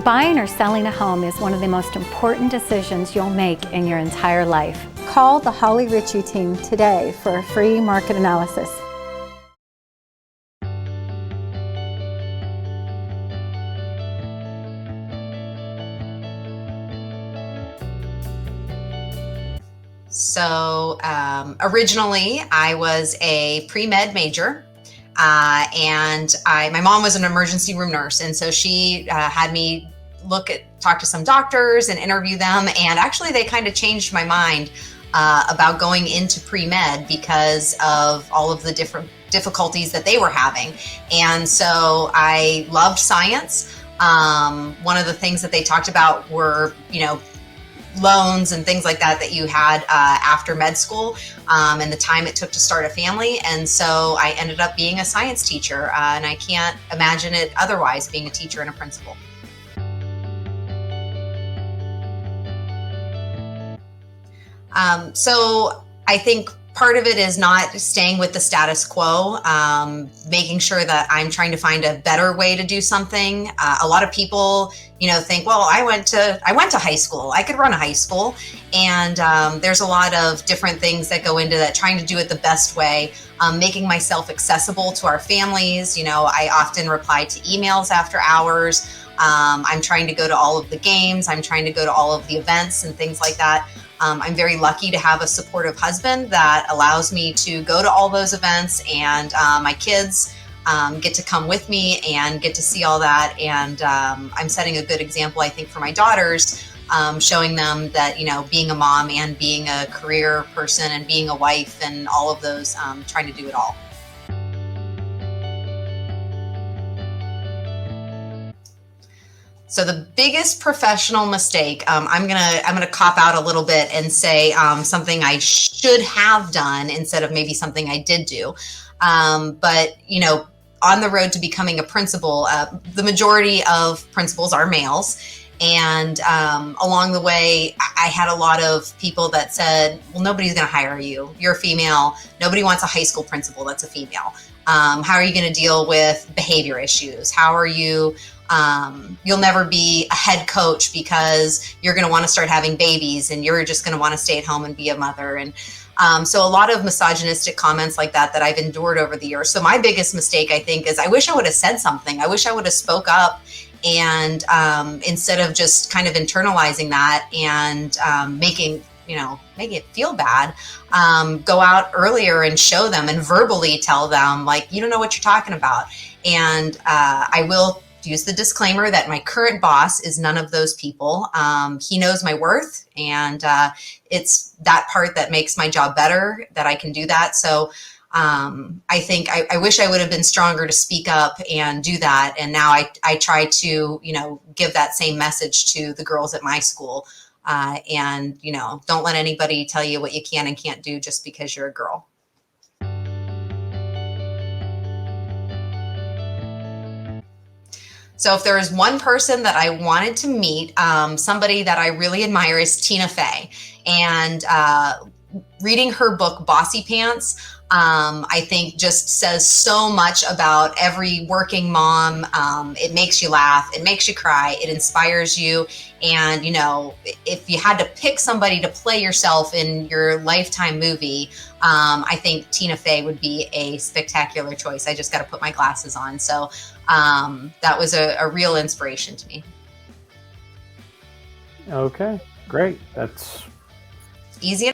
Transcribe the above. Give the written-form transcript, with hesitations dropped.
Buying or selling a home is one of the most important decisions you'll make in your entire life. Call the Holly Ritchie team today for a free market analysis. So originally I was a pre-med major. And my mom was an emergency room nurse, and so she had me talk to some doctors and interview them. And actually, they kind of changed my mind about going into pre-med because of all of the different difficulties that they were having. And so I loved science. One of the things that they talked about were, loans and things like that you had after med school, and the time it took to start a family. And so I ended up being a science teacher, and I can't imagine it otherwise, being a teacher and a principal. So I think part of it is not staying with the status quo, making sure that I'm trying to find a better way to do something. A lot of people, think, well, I went to high school. I could run a high school. And there's a lot of different things that go into that, trying to do it the best way, making myself accessible to our families. I often reply to emails after hours. I'm trying to go to all of the games. I'm trying to go to all of the events and things like that. I'm very lucky to have a supportive husband that allows me to go to all those events, and my kids get to come with me and get to see all that. And I'm setting a good example, I think, for my daughters, showing them that, being a mom and being a career person and being a wife and all of those, trying to do it all. So the biggest professional mistake, I'm gonna cop out a little bit and say something I should have done instead of maybe something I did do. But on the road to becoming a principal, the majority of principals are males. And along the way, I had a lot of people that said, well, nobody's going to hire you. You're a female. Nobody wants a high school principal that's a female. How are you going to deal with behavior issues? How are you? You'll never be a head coach because you're going to want to start having babies and you're just going to want to stay at home and be a mother. And so a lot of misogynistic comments like that I've endured over the years. So my biggest mistake, I think, is I wish I would have said something. I wish I would have spoke up, and instead of just kind of internalizing that and making it feel bad, go out earlier and show them and verbally tell them, like, you don't know what you're talking about. And I will use the disclaimer that my current boss is none of those people. He knows my worth, and it's that part that makes my job better, that I can do that. So I think I wish I would have been stronger to speak up and do that. And now I try to, give that same message to the girls at my school. And, don't let anybody tell you what you can and can't do just because you're a girl. So if there is one person that I wanted to meet, somebody that I really admire, is Tina Fey. And reading her book, Bossy Pants, I think just says so much about every working mom. It makes you laugh. It makes you cry. It inspires you. And, if you had to pick somebody to play yourself in your Lifetime movie, I think Tina Fey would be a spectacular choice. I just got to put my glasses on. So that was a real inspiration to me. Okay, great. That's easy.